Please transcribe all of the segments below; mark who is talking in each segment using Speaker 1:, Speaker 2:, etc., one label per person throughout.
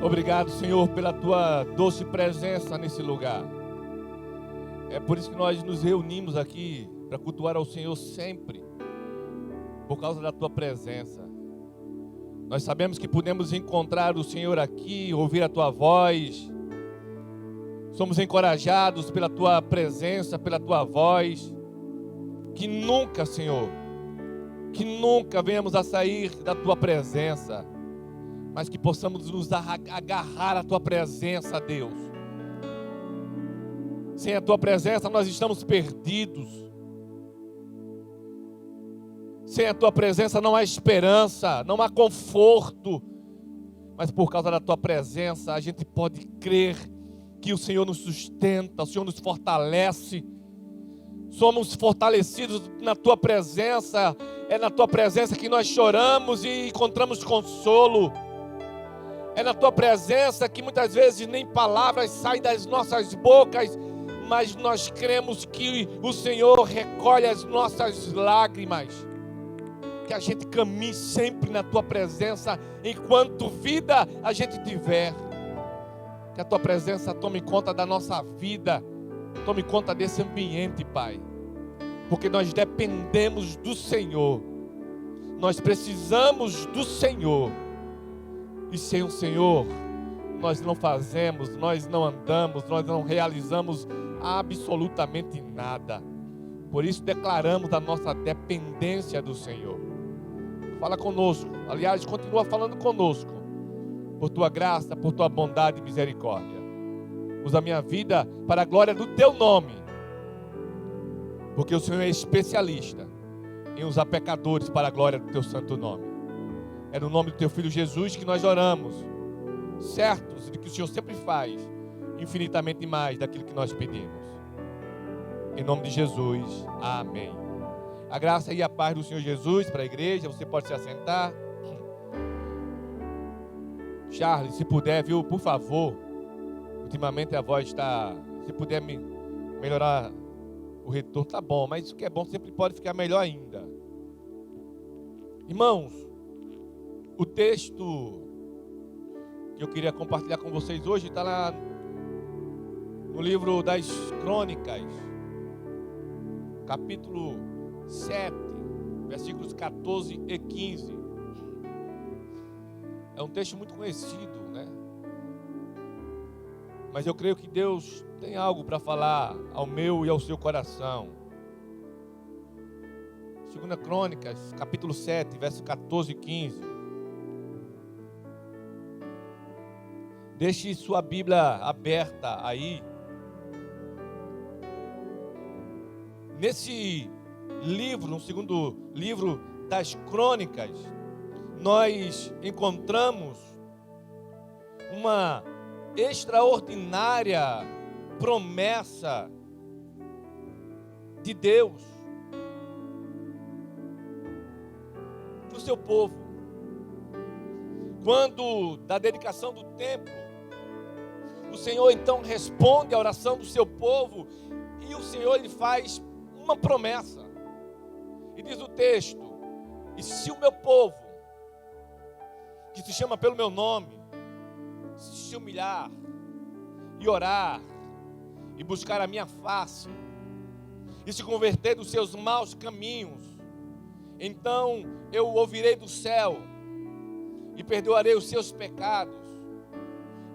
Speaker 1: Obrigado, Senhor, pela tua doce presença nesse lugar. É por isso que nós nos reunimos aqui para cultuar ao Senhor sempre, por causa da tua presença. Nós sabemos que podemos encontrar o Senhor aqui, ouvir a tua voz. Somos encorajados pela tua presença, pela tua voz. Que nunca, Senhor, que nunca venhamos a sair da tua presença, mas que possamos nos agarrar à tua presença, Deus. Sem a tua presença nós estamos perdidos. Sem a tua presença não há esperança, não há conforto. Mas por causa da tua presença a gente pode crer que o Senhor nos sustenta, o Senhor nos fortalece. Somos fortalecidos na tua presença. É na tua presença que nós choramos e encontramos consolo. É na tua presença que muitas vezes nem palavras saem das nossas bocas, mas nós cremos que o Senhor recolhe as nossas lágrimas. Que a gente caminhe sempre na tua presença enquanto vida a gente tiver. Que a tua presença tome conta da nossa vida, tome conta desse ambiente, Pai. Porque nós dependemos do Senhor. Nós precisamos do Senhor. E sem o Senhor, nós não fazemos, nós não andamos, nós não realizamos absolutamente nada. Por isso declaramos a nossa dependência do Senhor. Fala conosco, aliás, continua falando conosco. Por tua graça, por tua bondade e misericórdia. Usa a minha vida para a glória do teu nome. Porque o Senhor é especialista em usar pecadores para a glória do teu santo nome. É no nome do teu Filho Jesus que nós oramos, certos de que o Senhor sempre faz infinitamente mais daquilo que nós pedimos. Em nome de Jesus, amém. A graça e a paz do Senhor Jesus para a igreja. Você pode se assentar. Charles, se puder, viu, por favor. Ultimamente a voz está... Se puder melhorar o retorno, tá bom. Mas isso que é bom sempre pode ficar melhor ainda. Irmãos, o texto que eu queria compartilhar com vocês hoje está lá no livro das Crônicas, capítulo 7, versículos 14 e 15. É um texto muito conhecido, né? Mas eu creio que Deus tem algo para falar ao meu e ao seu coração. 2 Crônicas, capítulo 7, versos 14 e 15. Deixe sua Bíblia aberta aí. Nesse livro, no segundo livro das Crônicas, nós encontramos uma extraordinária promessa de Deus para o seu povo. Quando da dedicação do templo, o Senhor então responde à oração do seu povo e o Senhor lhe faz uma promessa. E diz o texto: e se o meu povo, que se chama pelo meu nome, se humilhar e orar e buscar a minha face e se converter dos seus maus caminhos, então eu ouvirei do céu e perdoarei os seus pecados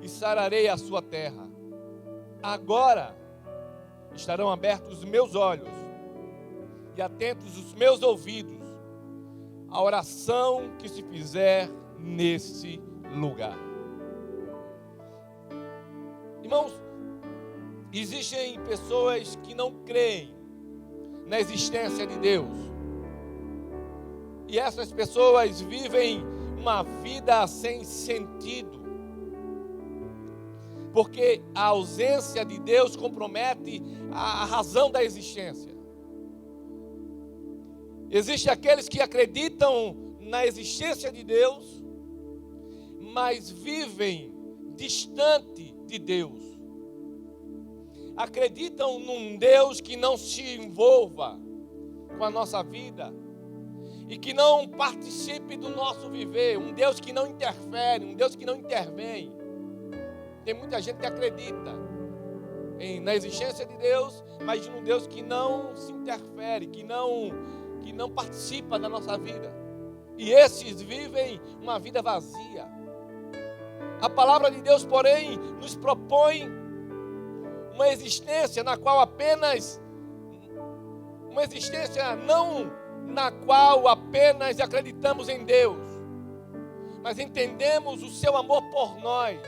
Speaker 1: e sararei a sua terra. Agora estarão abertos os meus olhos e atentos os meus ouvidos à oração que se fizer nesse lugar. Irmãos, existem pessoas que não creem na existência de Deus. E essas pessoas vivem uma vida sem sentido. Porque a ausência de Deus compromete a razão da existência. Existem aqueles que acreditam na existência de Deus, mas vivem distante de Deus. Acreditam num Deus que não se envolva com a nossa vida e que não participe do nosso viver, um Deus que não interfere, um Deus que não intervém. Tem muita gente que acredita na existência de Deus, mas de um Deus que não se interfere, que não participa da nossa vida. E esses vivem uma vida vazia. A palavra de Deus, porém, nos propõe uma existência na qual apenas acreditamos em Deus, mas entendemos o seu amor por nós,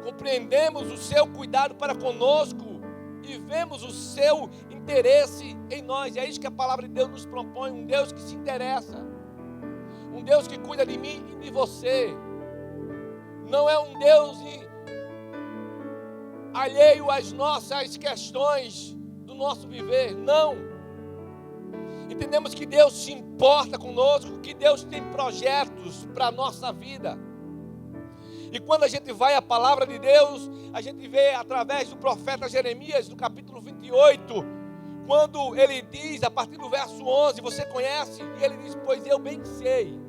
Speaker 1: compreendemos o seu cuidado para conosco e vemos o seu interesse em nós. E é isso que a palavra de Deus nos propõe: um Deus que se interessa, um Deus que cuida de mim e de você. Não é um Deus alheio às nossas questões do nosso viver, não. Entendemos que Deus se importa conosco, que Deus tem projetos para a nossa vida. E quando a gente vai à palavra de Deus, a gente vê através do profeta Jeremias, no capítulo 28, quando ele diz, a partir do verso 11, você conhece? E ele diz: pois eu bem sei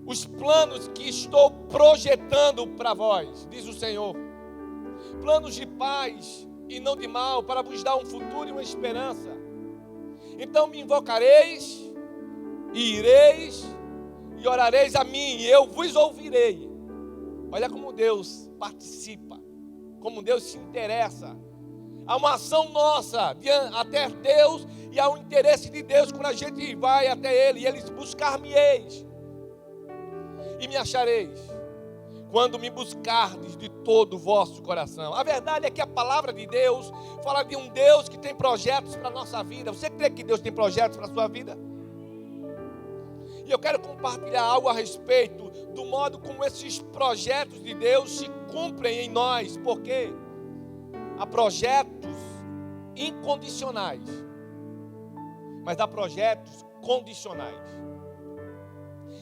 Speaker 1: os planos que estou projetando para vós, diz o Senhor, planos de paz e não de mal, para vos dar um futuro e uma esperança. Então me invocareis, e ireis, e orareis a mim, e eu vos ouvirei. Olha como Deus participa, como Deus se interessa. Há uma ação nossa até Deus, e há um interesse de Deus quando a gente vai até Ele, e Ele diz: buscar-me-eis, e me achareis, quando me buscardes de todo o vosso coração. A verdade é que a palavra de Deus fala de um Deus que tem projetos para a nossa vida. Você crê que Deus tem projetos para a sua vida? E eu quero compartilhar algo a respeito do modo como esses projetos de Deus se cumprem em nós, porque há projetos incondicionais, mas há projetos condicionais.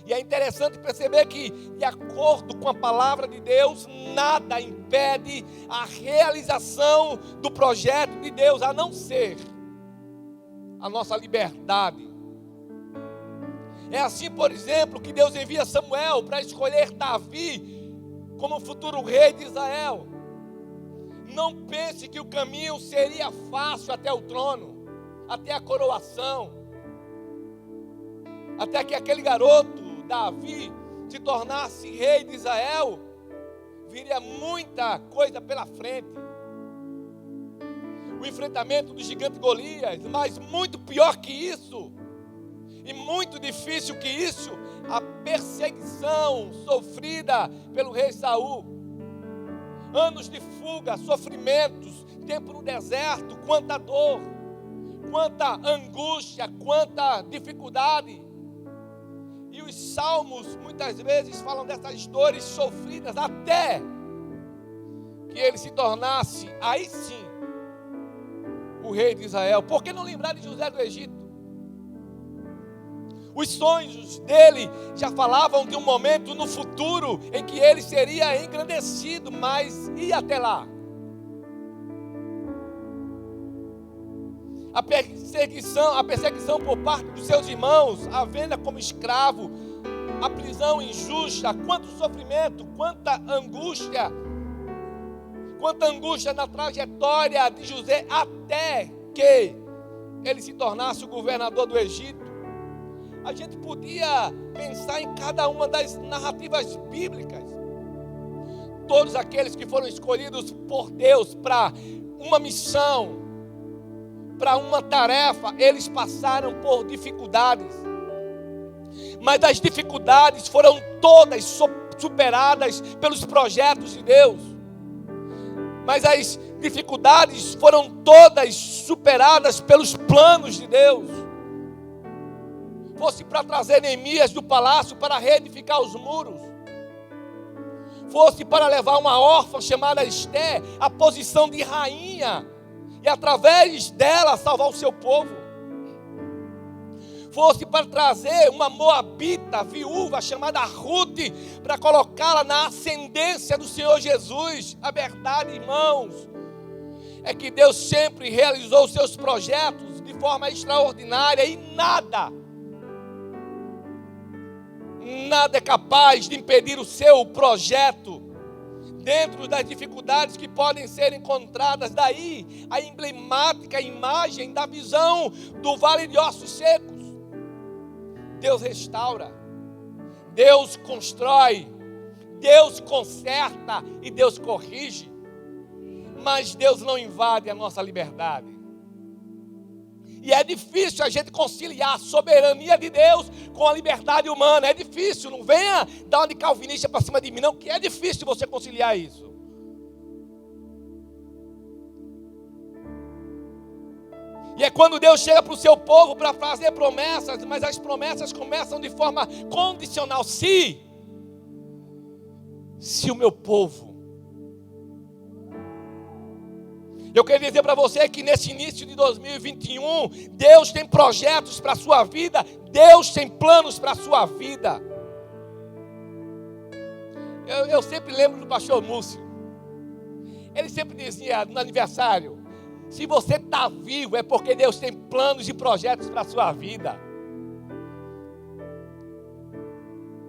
Speaker 1: E é interessante perceber que, de acordo com a palavra de Deus, nada impede a realização do projeto de Deus, a não ser a nossa liberdade. É assim, por exemplo, que Deus envia Samuel para escolher Davi como futuro rei de Israel. Não pense que o caminho seria fácil até o trono, até a coroação, até que aquele garoto Davi se tornasse rei de Israel. Viria muita coisa pela frente. O enfrentamento do gigante Golias, mas muito pior que isso, e muito difícil que isso, a perseguição sofrida pelo rei Saul. Anos de fuga, sofrimentos, tempo no deserto, quanta dor, quanta angústia, quanta dificuldade. E os salmos muitas vezes falam dessas dores sofridas até que ele se tornasse, aí sim, o rei de Israel. Por que não lembrar de José do Egito? Os sonhos dele já falavam de um momento no futuro em que ele seria engrandecido, mas e até lá? A perseguição por parte dos seus irmãos, a venda como escravo, a prisão injusta, quanto sofrimento, quanta angústia na trajetória de José, até que ele se tornasse o governador do Egito. A gente podia pensar em cada uma das narrativas bíblicas. Todos aqueles que foram escolhidos por Deus para uma missão, para uma tarefa, eles passaram por dificuldades. Mas as dificuldades foram todas superadas pelos projetos de Deus. Mas as dificuldades foram todas superadas pelos planos de Deus. Fosse para trazer Neemias do palácio para reedificar os muros, fosse para levar uma órfã chamada Esté à posição de rainha, e através dela salvar o seu povo, fosse para trazer uma moabita viúva chamada Ruth, para colocá-la na ascendência do Senhor Jesus. A verdade, irmãos, é que Deus sempre realizou os seus projetos de forma extraordinária, e nada é capaz de impedir o seu projeto. dentro das dificuldades que podem ser encontradas. Daí a emblemática imagem da visão do vale de ossos secos. Deus restaura, Deus constrói, Deus conserta e Deus corrige. Mas Deus não invade a nossa liberdade. E é difícil a gente conciliar a soberania de Deus com a liberdade humana. É difícil, não venha dar uma de calvinista para cima de mim, não, que é difícil você conciliar isso. E é quando Deus chega para o seu povo para fazer promessas, mas as promessas começam de forma condicional. Se o meu povo... Eu queria dizer para você que nesse início de 2021, Deus tem projetos para a sua vida, Deus tem planos para a sua vida. Eu sempre lembro do pastor Múcio. Ele sempre dizia no aniversário: se você está vivo é porque Deus tem planos e projetos para a sua vida.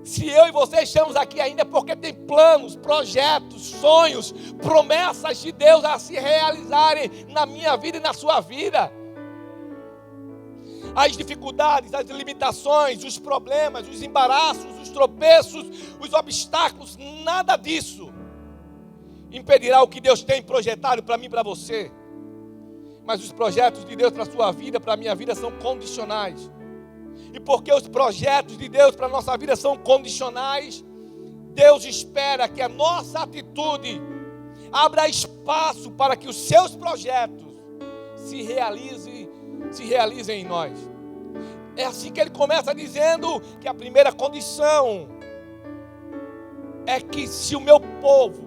Speaker 1: Se eu e você estamos aqui ainda é porque tem planos, projetos, sonhos, promessas de Deus a se realizarem na minha vida e na sua vida. As dificuldades, as limitações, os problemas, os embaraços, os tropeços, os obstáculos, nada disso impedirá o que Deus tem projetado para mim e para você. Mas os projetos de Deus para a sua vida, para a minha vida, são condicionais. E porque os projetos de Deus para a nossa vida são condicionais, Deus espera que a nossa atitude abra espaço para que os seus projetos se realizem em nós. É assim que ele começa dizendo que a primeira condição é que se o meu povo,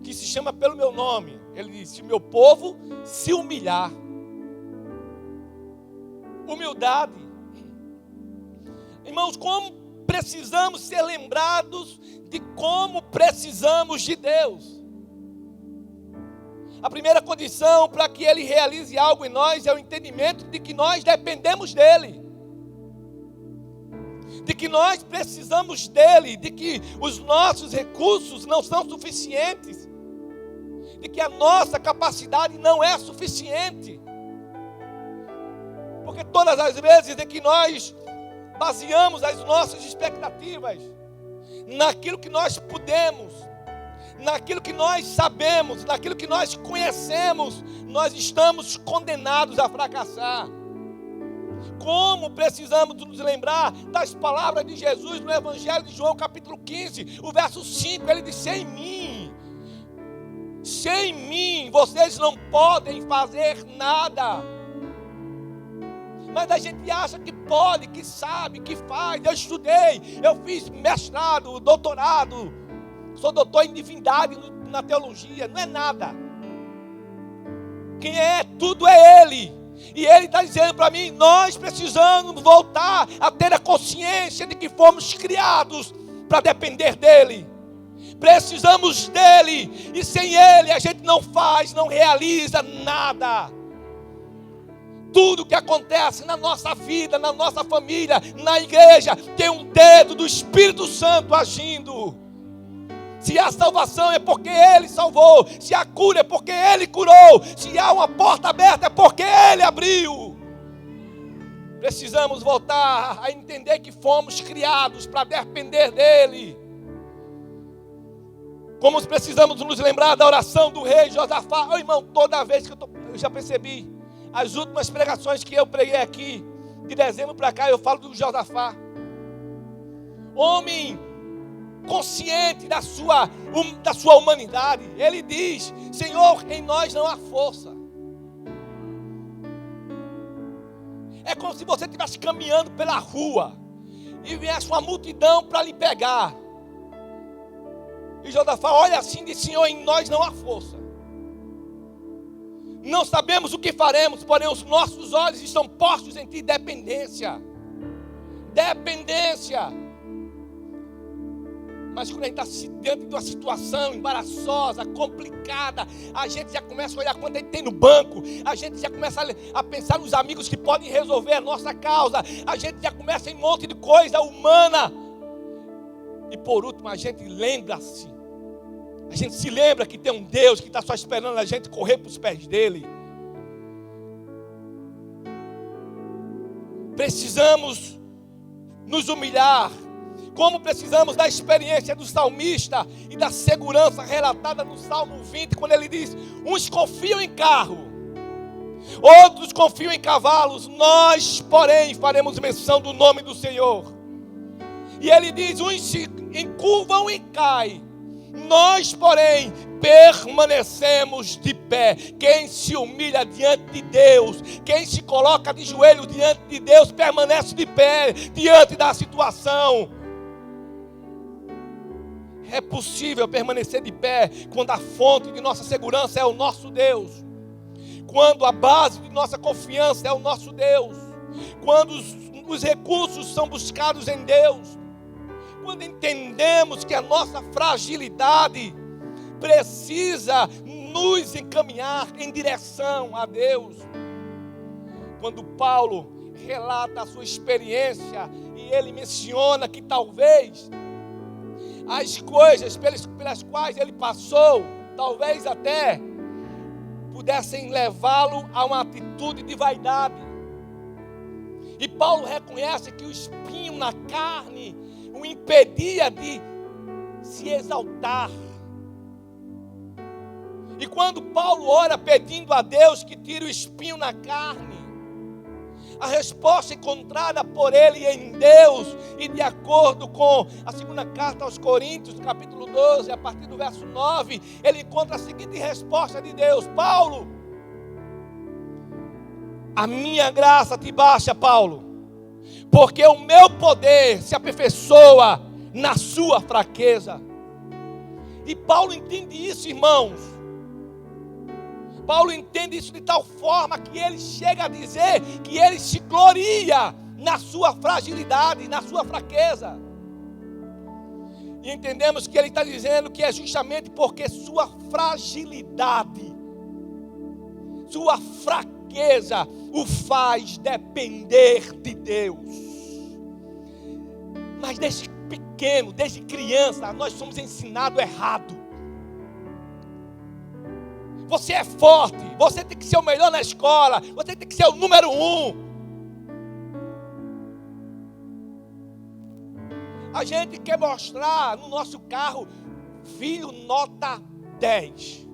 Speaker 1: que se chama pelo meu nome, ele diz, se o meu povo se humilhar. Humildade. Irmãos, como precisamos ser lembrados de como precisamos de Deus. A primeira condição para que Ele realize algo em nós é o entendimento de que nós dependemos dEle. De que nós precisamos dEle, de que os nossos recursos não são suficientes. De que a nossa capacidade não é suficiente. Porque todas as vezes em que nós baseamos as nossas expectativas naquilo que nós podemos, naquilo que nós sabemos, naquilo que nós conhecemos, nós estamos condenados a fracassar. Como precisamos nos lembrar das palavras de Jesus no Evangelho de João, capítulo 15, o verso 5, ele diz: sem mim vocês não podem fazer nada. Mas a gente acha que pode, que sabe, que faz. Eu estudei, eu fiz mestrado, doutorado, sou doutor em divindade na teologia. Não é nada. Quem é tudo é Ele. E Ele está dizendo para mim, nós precisamos voltar a ter a consciência de que fomos criados para depender dEle. Precisamos dEle. E sem Ele a gente não faz, não realiza nada. Tudo que acontece na nossa vida, na nossa família, na igreja, tem um dedo do Espírito Santo agindo. Se há salvação é porque Ele salvou. Se há cura é porque Ele curou. Se há uma porta aberta é porque Ele abriu. Precisamos voltar a entender que fomos criados para depender dEle. Como precisamos nos lembrar da oração do rei Josafá. Oh, irmão, toda vez que eu já percebi, as últimas pregações que eu preguei aqui, de dezembro para cá, eu falo do Josafá. Homem consciente da sua humanidade. Ele diz: Senhor, em nós não há força. É como se você estivesse caminhando pela rua e viesse uma multidão para lhe pegar. E Josafá olha assim e diz: Senhor, em nós não há força. Não sabemos o que faremos, porém os nossos olhos estão postos em ti. Dependência. Mas quando a gente está diante de uma situação embaraçosa, complicada, a gente já começa a olhar quanto a gente tem no banco, a gente já começa a pensar nos amigos que podem resolver a nossa causa, a gente já começa em um monte de coisa humana. E por último a gente lembra-se A gente se lembra que tem um Deus que está só esperando a gente correr para os pés dele. Precisamos nos humilhar, como precisamos da experiência do salmista e da segurança relatada no Salmo 20, quando ele diz: uns confiam em carro, outros confiam em cavalos, nós, porém, faremos menção do nome do Senhor. E ele diz: uns se encurvam e caem, nós, porém, permanecemos de pé. Quem se humilha diante de Deus, quem se coloca de joelho diante de Deus, permanece de pé diante da situação. É possível permanecer de pé quando a fonte de nossa segurança é o nosso Deus, quando a base de nossa confiança é o nosso Deus, quando os recursos são buscados em Deus, quando entendemos que a nossa fragilidade precisa nos encaminhar em direção a Deus. Quando Paulo relata a sua experiência e ele menciona que talvez as coisas pelas quais ele passou, talvez até pudessem levá-lo a uma atitude de vaidade. E Paulo reconhece que o espinho na carne o impedia de se exaltar. E quando Paulo ora pedindo a Deus que tire o espinho na carne, a resposta encontrada por ele em Deus, e de acordo com a segunda carta aos Coríntios, capítulo 12, a partir do verso 9, ele encontra a seguinte resposta de Deus: Paulo, a minha graça te basta, Paulo, porque o meu poder se aperfeiçoa na sua fraqueza. E Paulo entende isso, irmãos. Paulo entende isso de tal forma que ele chega a dizer que ele se gloria na sua fragilidade, na sua fraqueza. E entendemos que ele está dizendo que é justamente porque sua fragilidade, sua fraqueza o faz depender de Deus. Mas desde pequeno, desde criança, nós somos ensinados errado. Você é forte, você tem que ser o melhor na escola, você tem que ser o número 1. A gente quer mostrar no nosso carro, filho, nota 10.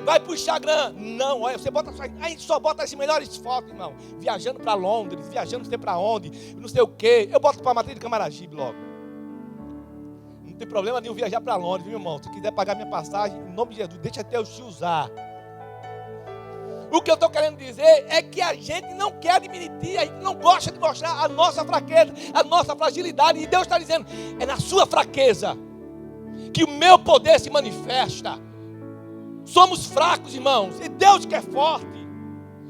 Speaker 1: Vai para o Instagram, não, olha, você bota só bota as melhores fotos, irmão. Viajando para Londres, viajando não sei para onde, não sei o quê. Eu boto para Matriz de Camaragibe logo. Não tem problema nenhum viajar para Londres, viu, irmão? Se quiser pagar minha passagem, em nome de Jesus, deixa até eu te usar. O que eu estou querendo dizer é que a gente não quer admitir, a gente não gosta de mostrar a nossa fraqueza, a nossa fragilidade. E Deus está dizendo: é na sua fraqueza que o meu poder se manifesta. Somos fracos, irmãos, e Deus que é forte.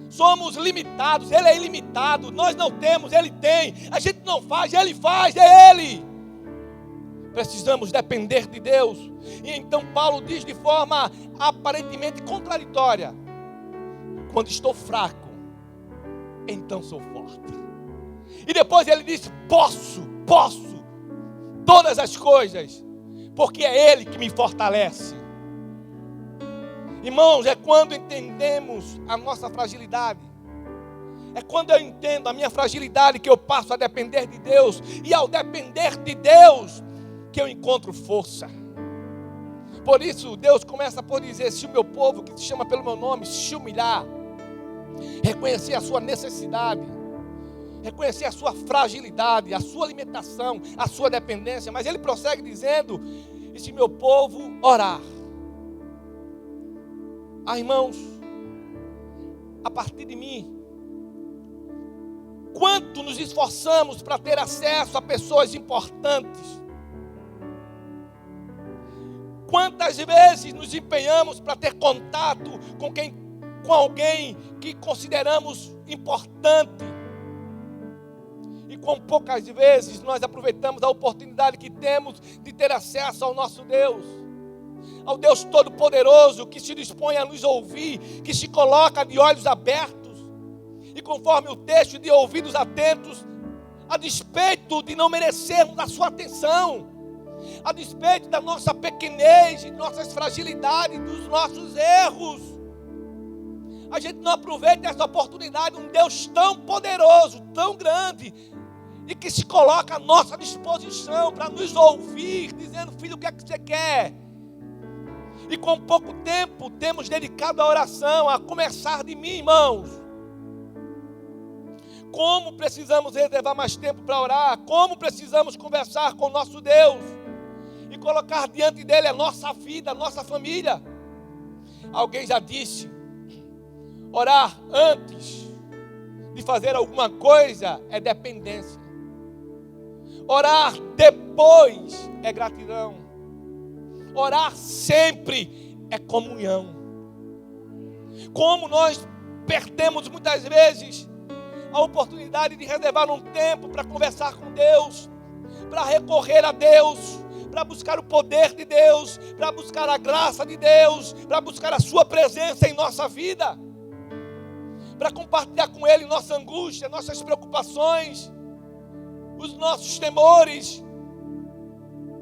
Speaker 1: Somos limitados, Ele é ilimitado. Nós não temos, Ele tem. A gente não faz, Ele faz, é Ele. Precisamos depender de Deus. E então Paulo diz de forma aparentemente contraditória: quando estou fraco, então sou forte. E depois ele diz: posso todas as coisas, porque é Ele que me fortalece. Irmãos, é quando entendemos a nossa fragilidade, é quando eu entendo a minha fragilidade que eu passo a depender de Deus. E ao depender de Deus que eu encontro força. Por isso Deus começa por dizer: se o meu povo, que se chama pelo meu nome, se humilhar, reconhecer a sua necessidade, reconhecer a sua fragilidade, a sua limitação, a sua dependência. Mas ele prossegue dizendo: e se meu povo orar. Irmãos, a partir de mim, quanto nos esforçamos para ter acesso a pessoas importantes? Quantas vezes nos empenhamos para ter contato com alguém que consideramos importante? E com poucas vezes nós aproveitamos a oportunidade que temos de ter acesso ao nosso Deus, ao Deus Todo-Poderoso, que se dispõe a nos ouvir, que se coloca de olhos abertos, e conforme o texto, de ouvidos atentos, a despeito de não merecermos a sua atenção. a despeito da nossa pequenez, de nossas fragilidades, dos nossos erros. A gente não aproveita essa oportunidade, um Deus tão poderoso, tão grande, e que se coloca à nossa disposição para nos ouvir, dizendo: filho, o que é que você quer? E com pouco tempo temos dedicado à oração, a começar de mim, irmãos. Como precisamos reservar mais tempo para orar, como precisamos conversar com o nosso Deus e colocar diante dele a nossa vida, a nossa família. Alguém já disse: orar antes de fazer alguma coisa é dependência. Orar depois é gratidão. Orar sempre é comunhão. Como nós perdemos muitas vezes a oportunidade de reservar um tempo para conversar com Deus, para recorrer a Deus, para buscar o poder de Deus, para buscar a graça de Deus, para buscar a sua presença em nossa vida, para compartilhar com Ele nossa angústia, nossas preocupações, os nossos temores,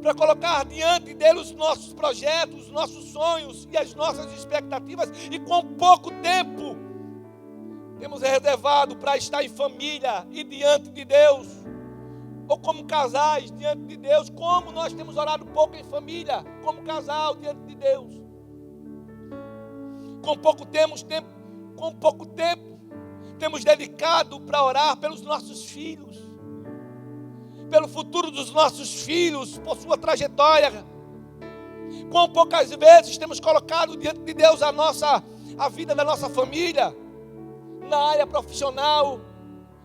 Speaker 1: para colocar diante dele os nossos projetos, os nossos sonhos e as nossas expectativas. E com pouco tempo temos reservado para estar em família e diante de Deus, ou como casais diante de Deus. Como nós temos orado pouco em família, como casal diante de Deus. Com pouco tempo temos dedicado para orar pelos nossos filhos, pelo futuro dos nossos filhos, por sua trajetória. Quão poucas vezes temos colocado diante de Deus a vida da nossa família, na área profissional,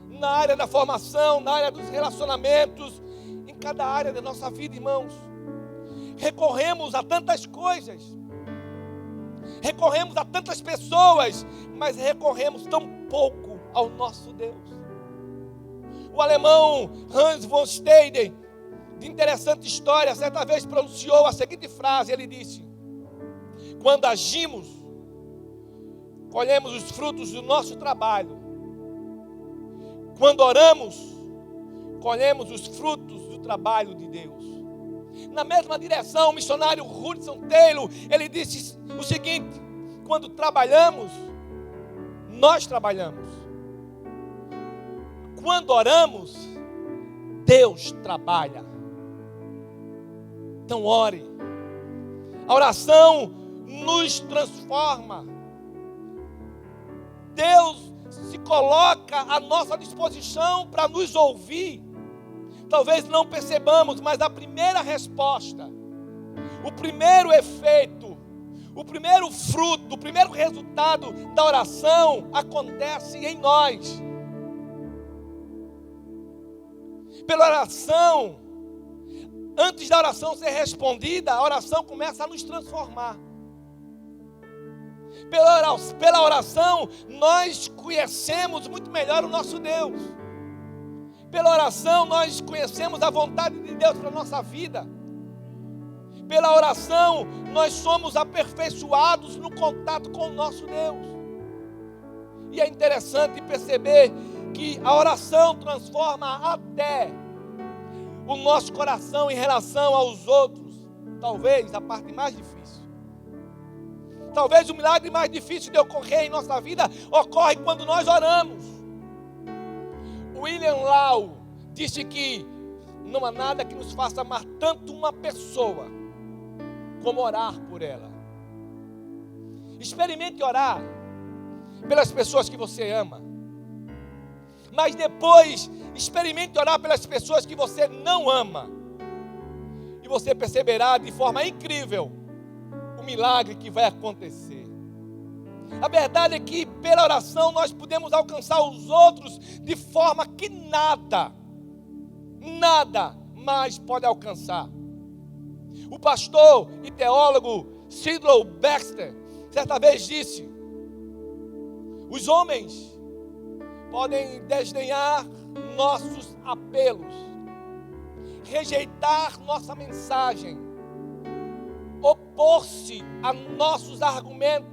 Speaker 1: na área da formação, na área dos relacionamentos, em cada área da nossa vida, irmãos. Recorremos a tantas coisas, recorremos a tantas pessoas, mas recorremos tão pouco ao nosso Deus. O alemão Hans von Steyden, de interessante história, certa vez pronunciou a seguinte frase. Ele disse: quando agimos, colhemos os frutos do nosso trabalho. Quando oramos, colhemos os frutos do trabalho de Deus. Na mesma direção, o missionário Hudson Taylor, ele disse o seguinte: quando trabalhamos, nós trabalhamos. Quando oramos, Deus trabalha. Então ore. A oração nos transforma. Deus se coloca à nossa disposição para nos ouvir. Talvez não percebamos, mas a primeira resposta, o primeiro efeito, o primeiro fruto, o primeiro resultado da oração acontece em nós. Pela oração, antes da oração ser respondida, a oração começa a nos transformar. Pela oração, nós conhecemos muito melhor o nosso Deus. Pela oração, nós conhecemos a vontade de Deus para a nossa vida. Pela oração, nós somos aperfeiçoados no contato com o nosso Deus. E é interessante perceber que a oração transforma até o nosso coração em relação aos outros. Talvez a parte mais difícil. Talvez o milagre mais difícil de ocorrer em nossa vida ocorre quando nós oramos. William Law disse que não há nada que nos faça amar tanto uma pessoa como orar por ela. Experimente orar pelas pessoas que você ama. Mas depois, experimente orar pelas pessoas que você não ama. E você perceberá de forma incrível o milagre que vai acontecer. A verdade é que pela oração nós podemos alcançar os outros de forma que nada mais pode alcançar. O pastor e teólogo Sidlow Baxter certa vez disse: os homens podem desdenhar nossos apelos, rejeitar nossa mensagem, opor-se a nossos argumentos,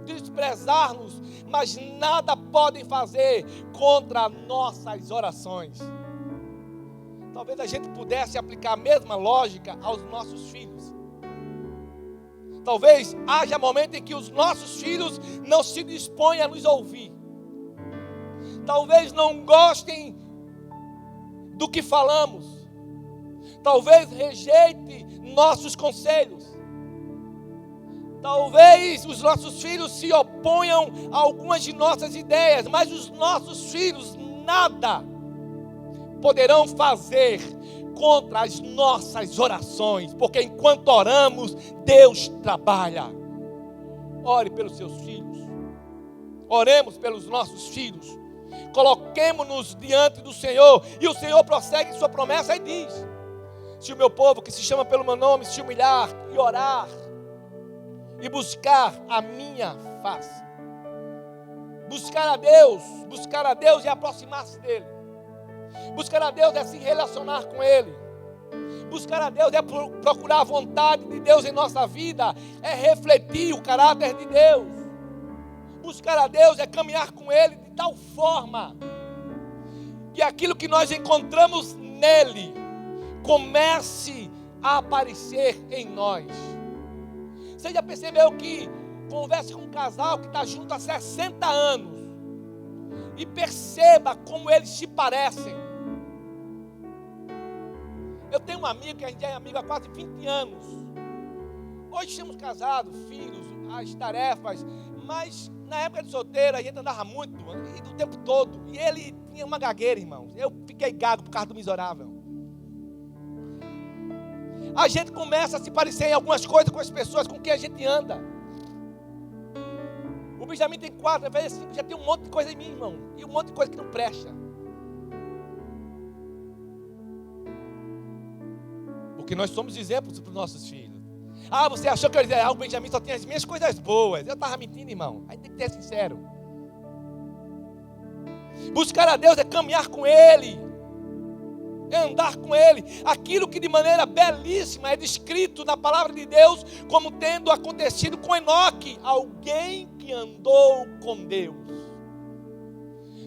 Speaker 1: desprezar-nos, mas nada podem fazer contra nossas orações. talvez a gente pudesse aplicar a mesma lógica aos nossos filhos. Talvez haja momento em que os nossos filhos não se dispõem a nos ouvir. Talvez não gostem do que falamos. Talvez rejeite nossos conselhos. Talvez os nossos filhos se oponham a algumas de nossas ideias, mas os nossos filhos nada poderão fazer contra as nossas orações, porque enquanto oramos, Deus trabalha. Ore pelos seus filhos, oremos pelos nossos filhos, coloquemo-nos diante do Senhor, e o Senhor prossegue sua promessa e diz: se o meu povo que se chama pelo meu nome se humilhar e orar e buscar a minha face. Buscar a Deus é aproximar-se dele. Buscar a Deus é se relacionar com ele. Buscar a Deus é procurar a vontade de Deus em nossa vida, é refletir o caráter de Deus. Buscar a Deus é caminhar com ele de tal forma que aquilo que nós encontramos nele comece a aparecer em nós. Você já percebeu que converse com um casal que está junto há 60 anos e perceba como eles se parecem? Eu tenho um amigo que a gente é amigo há quase 20 anos. Hoje estamos casados, filhos, as tarefas, mas na época de solteiro a gente andava muito, e do tempo todo. E ele tinha uma gagueira, irmãos. Eu fiquei gago por causa do miserável. A gente começa a se parecer em algumas coisas com as pessoas com quem a gente anda. O Benjamin tem 4, vezes 5, já tem um monte de coisa em mim, irmão. E um monte de coisa que não presta. Porque nós somos exemplos para os nossos filhos. Ah, você achou que eu ia dizer, o Benjamin só tem as minhas coisas boas. Eu estava mentindo, irmão. Aí tem que ser sincero. Buscar a Deus é caminhar com Ele, é andar com Ele. Aquilo que de maneira belíssima é descrito na palavra de Deus como tendo acontecido com Enoque, alguém que andou com Deus.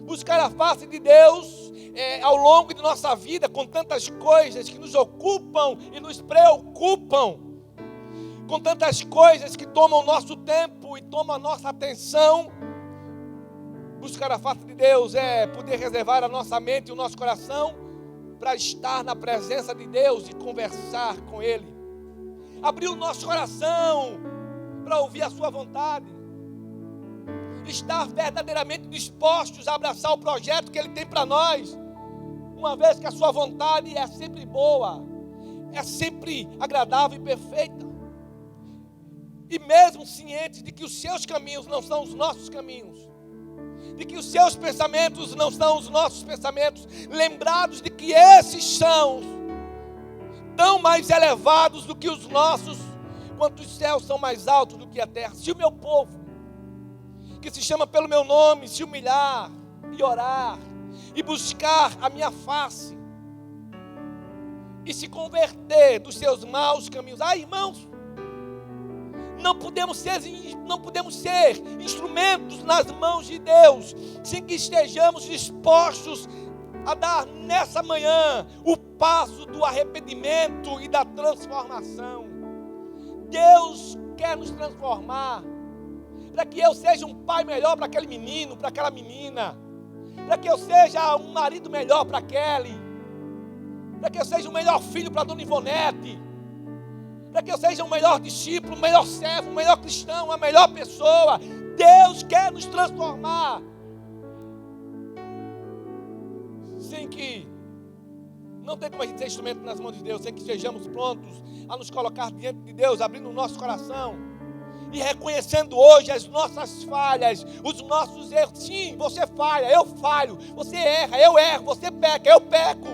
Speaker 1: Buscar a face de Deus ao longo de nossa vida, com tantas coisas que nos ocupam e nos preocupam, com tantas coisas que tomam o nosso tempo e tomam a nossa atenção. Buscar a face de Deus é poder reservar a nossa mente e o nosso coração para estar na presença de Deus e conversar com Ele. Abrir o nosso coração para ouvir a sua vontade. Estar verdadeiramente dispostos a abraçar o projeto que Ele tem para nós. Uma vez que a sua vontade é sempre boa, é sempre agradável e perfeita. E mesmo cientes de que os seus caminhos não são os nossos caminhos, de que os seus pensamentos não são os nossos pensamentos, lembrados de que esses são tão mais elevados do que os nossos, quanto os céus são mais altos do que a terra. Se o meu povo, que se chama pelo meu nome, se humilhar e orar e buscar a minha face e se converter dos seus maus caminhos. Irmãos, não podemos ser instrumentos nas mãos de Deus sem que estejamos dispostos a dar nessa manhã o passo do arrependimento e da transformação. Deus quer nos transformar para que eu seja um pai melhor para aquele menino, para aquela menina, para que eu seja um marido melhor para Kelly, para que eu seja um melhor filho para Dona Ivonete, para que eu seja um melhor discípulo, um melhor servo, um melhor cristão, uma melhor pessoa. Deus quer nos transformar. Sem que, não tem como a gente ser instrumento nas mãos de Deus, sem que estejamos prontos a nos colocar diante de Deus, abrindo o nosso coração e reconhecendo hoje as nossas falhas, os nossos erros. Sim, você falha, eu falho, você erra, eu erro, você peca, eu peco.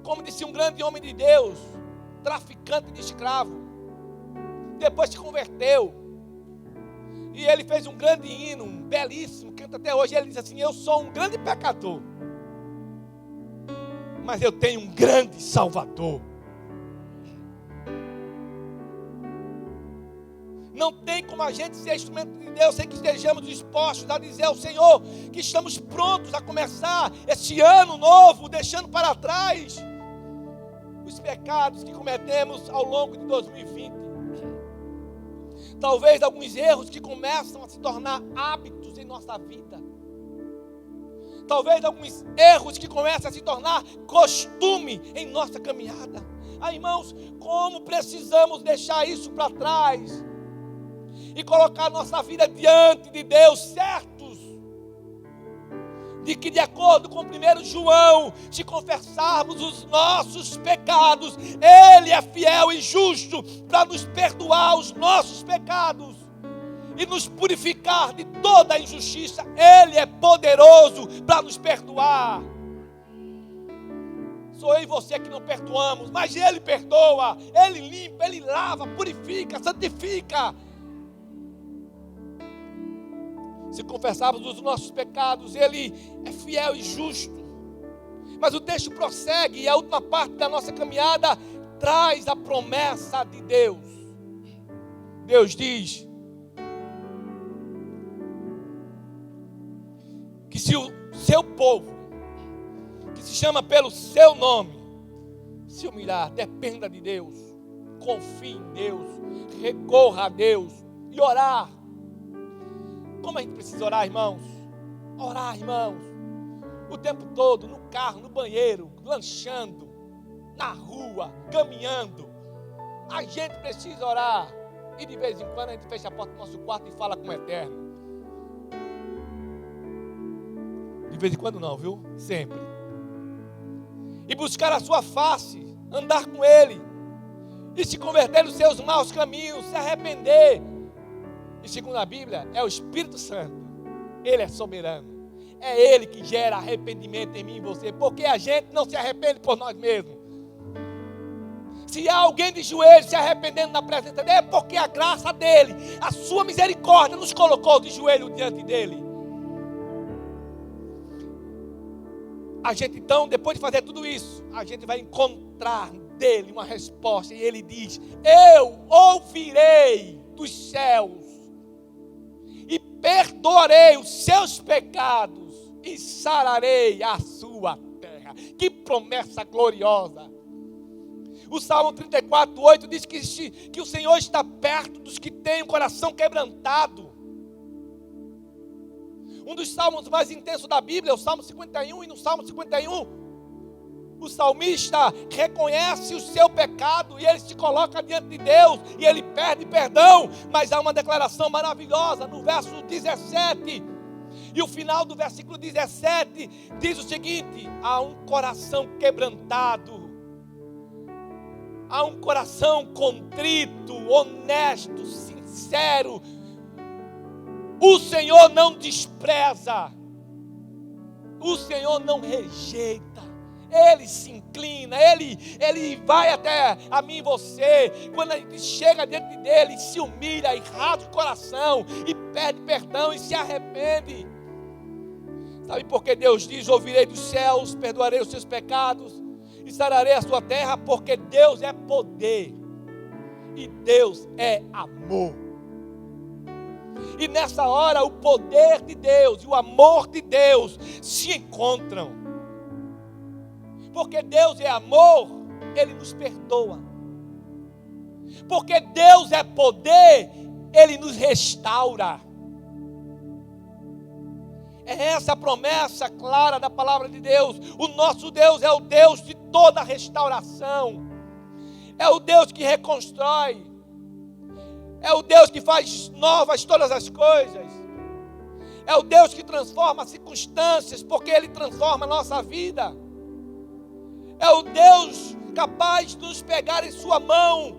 Speaker 1: Como disse um grande homem de Deus, traficante de escravo, depois se converteu, e ele fez um grande hino, um belíssimo, canta até hoje. Ele diz assim: eu sou um grande pecador, mas eu tenho um grande Salvador. Não tem como a gente ser instrumento de Deus sem que estejamos dispostos a dizer ao Senhor que estamos prontos a começar esse ano novo, deixando para trás os pecados que cometemos ao longo de 2020. Talvez alguns erros que começam a se tornar hábitos em nossa vida. Talvez alguns erros que começam a se tornar costume em nossa caminhada. Irmãos, como precisamos deixar isso para trás e colocar nossa vida diante de Deus, certos de que, de acordo com 1 João, se confessarmos os nossos pecados, Ele é fiel e justo para nos perdoar os nossos pecados e nos purificar de toda a injustiça. Ele é poderoso para nos perdoar. Sou eu e você que não perdoamos, mas Ele perdoa, Ele limpa, Ele lava, purifica, santifica. Se confessarmos os nossos pecados, Ele é fiel e justo. Mas o texto prossegue e a última parte da nossa caminhada traz a promessa de Deus. Deus diz que se o seu povo, que se chama pelo seu nome, se humilhar, dependa de Deus, confie em Deus, recorra a Deus e orar. Como a gente precisa orar, irmãos? Orar, irmãos, o tempo todo, no carro, no banheiro, lanchando, na rua, caminhando. A gente precisa orar. E de vez em quando a gente fecha a porta do nosso quarto e fala com o Eterno. De vez em quando não, viu? Sempre. E buscar a sua face, andar com Ele, e se converter nos seus maus caminhos, se arrepender. E segundo a Bíblia, é o Espírito Santo. Ele é soberano. É Ele que gera arrependimento em mim e você. Porque a gente não se arrepende por nós mesmos. Se há alguém de joelhos se arrependendo na presença dele, é porque a graça dele, a sua misericórdia nos colocou de joelho diante dele. A gente então, depois de fazer tudo isso, a gente vai encontrar dele uma resposta. E ele diz: eu ouvirei dos céus e perdoarei os seus pecados e sararei a sua terra. Que promessa gloriosa! O Salmo 34:8 diz que o Senhor está perto dos que têm o coração quebrantado. Um dos salmos mais intensos da Bíblia é o Salmo 51, e no Salmo 51, o salmista reconhece o seu pecado e ele se coloca diante de Deus e ele pede perdão, mas há uma declaração maravilhosa no verso 17, e o final do versículo 17 diz o seguinte: há um coração quebrantado, há um coração contrito, honesto, sincero, o Senhor não despreza, o Senhor não rejeita, Ele se inclina, Ele vai até a mim e você. Quando a gente chega diante dEle, se humilha e rasga o coração e pede perdão e se arrepende. Sabe por que Deus diz: ouvirei dos céus, perdoarei os seus pecados e sararei a sua terra? Porque Deus é poder e Deus é amor. E nessa hora o poder de Deus e o amor de Deus se encontram. Porque Deus é amor, Ele nos perdoa. Porque Deus é poder, Ele nos restaura. É essa a promessa clara da palavra de Deus. O nosso Deus é o Deus de toda restauração. É o Deus que reconstrói. É o Deus que faz novas todas as coisas. É o Deus que transforma as circunstâncias, porque Ele transforma a nossa vida. É o Deus capaz de nos pegar em sua mão,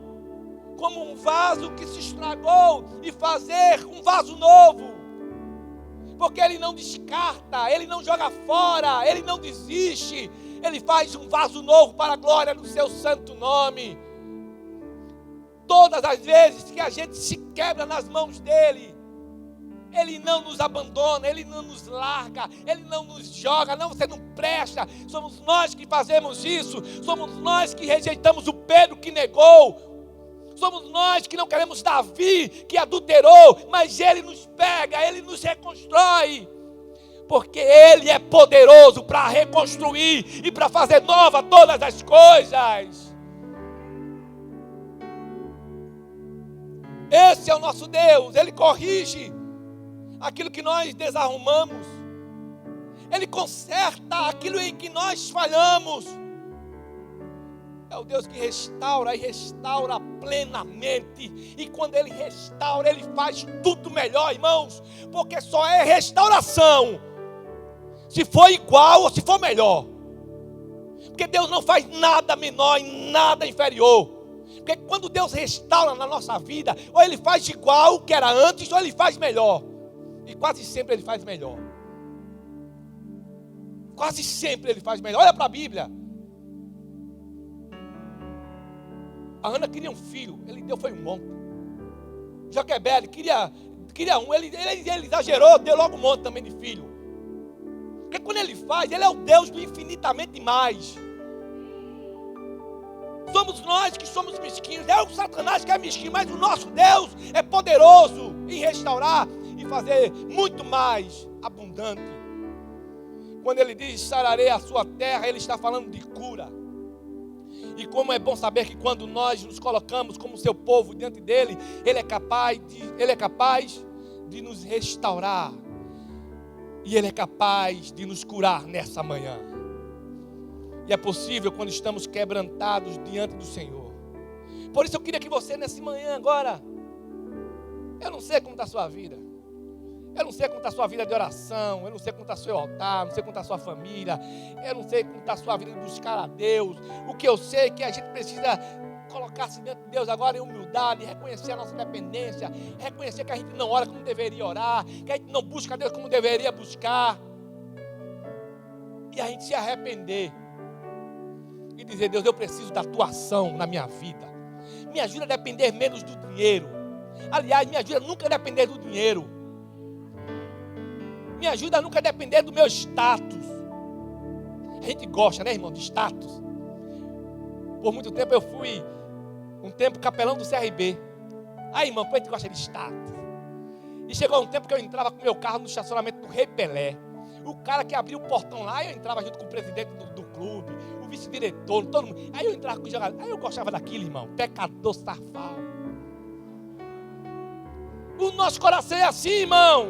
Speaker 1: como um vaso que se estragou, e fazer um vaso novo. Porque Ele não descarta, Ele não joga fora, Ele não desiste. Ele faz um vaso novo para a glória do seu santo nome. Todas as vezes que a gente se quebra nas mãos dEle, Ele não nos abandona, Ele não nos larga, Ele não nos joga. Não, você não presta. Somos nós que fazemos isso. Somos nós que rejeitamos o Pedro que negou. Somos nós que não queremos Davi, que adulterou, mas ele nos pega, ele nos reconstrói. Porque ele é poderoso para reconstruir e para fazer nova todas as coisas. Esse é o nosso Deus. Ele corrige aquilo que nós desarrumamos. Ele conserta aquilo em que nós falhamos. É o Deus que restaura e restaura plenamente. E quando Ele restaura, Ele faz tudo melhor, irmãos. Porque só é restauração se for igual ou se for melhor. Porque Deus não faz nada menor e nada inferior. Porque quando Deus restaura na nossa vida, ou Ele faz igual que era antes, ou Ele faz melhor. E quase sempre Ele faz melhor. Quase sempre Ele faz melhor. Olha para a Bíblia. A Ana queria um filho, Ele deu foi um monte. Joquebede queria um, ele exagerou, deu logo um monte também de filho. Porque quando Ele faz, Ele é o Deus do infinitamente mais. Somos nós que somos mesquinhos, é o Satanás que é mesquinho, mas o nosso Deus é poderoso em restaurar e fazer muito mais abundante. Quando Ele diz, sararei a sua terra, Ele está falando de cura. E como é bom saber que quando nós nos colocamos como seu povo diante dEle, Ele é capaz de nos restaurar. E Ele é capaz de nos curar nessa manhã. E é possível quando estamos quebrantados diante do Senhor. Por isso eu queria que você nessa manhã agora, eu não sei como está a sua vida. Eu não sei como está a sua vida de oração. Eu não sei como está o seu altar. Não sei como está a sua família. Eu não sei como está a sua vida de buscar a Deus. O que eu sei é que a gente precisa colocar-se diante de Deus agora em humildade, reconhecer a nossa dependência, reconhecer que a gente não ora como deveria orar, que a gente não busca a Deus como deveria buscar. E a gente se arrepender. E dizer, Deus, eu preciso da tua ação na minha vida. Me ajuda a depender menos do dinheiro. Aliás, me ajuda a nunca depender do dinheiro. Me ajuda a nunca depender do meu status. A gente gosta, né, irmão, de status. Por muito tempo eu fui capelão do CRB. Aí, irmão, a gente gosta de status. E chegou um tempo que eu entrava com meu carro no estacionamento do Rei Pelé. O cara que abriu o portão lá, eu entrava junto com o presidente do clube, o vice-diretor, todo mundo. Aí eu entrava com o jogador. Aí eu gostava daquilo, irmão. Pecador safado. O nosso coração é assim, irmãos.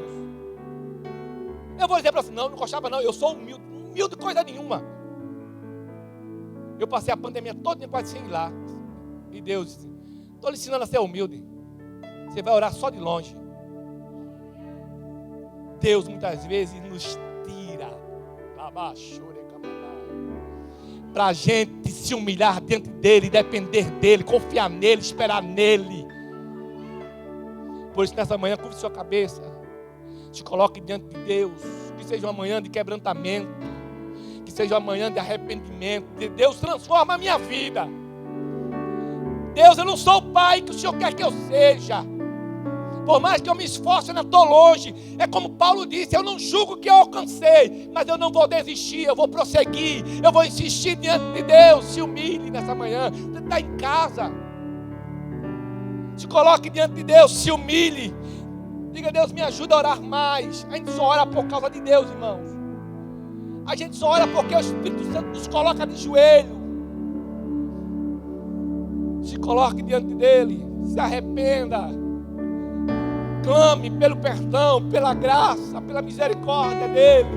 Speaker 1: Eu vou dizer para você, não gostava não, eu sou humilde coisa nenhuma. Eu passei a pandemia toda quase sem ir lá. E Deus disse, estou lhe ensinando a ser humilde. Você vai orar só de longe. Deus muitas vezes nos tira para a gente se humilhar diante dEle, depender dEle, confiar nele, esperar nele. Por isso nessa manhã, curve sua cabeça, se coloque diante de Deus, que seja uma manhã de quebrantamento, que seja uma manhã de arrependimento, de Deus transforma a minha vida. Deus, eu não sou o pai que o Senhor quer que eu seja. Por mais que eu me esforce, eu não estou longe. É como Paulo disse, eu não julgo que eu alcancei, mas eu não vou desistir, eu vou prosseguir, eu vou insistir diante de Deus. Se humilhe nessa manhã, você está em casa, se coloque diante de Deus, se humilhe. Diga, Deus, me ajuda a orar mais. A gente só ora por causa de Deus, irmãos. A gente só ora porque o Espírito Santo nos coloca de joelho. Se coloque diante dEle, se arrependa. Clame pelo perdão, pela graça, pela misericórdia dEle.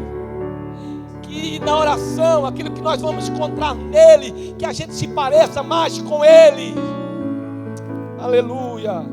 Speaker 1: Que na oração, aquilo que nós vamos encontrar nele, que a gente se pareça mais com Ele. Aleluia.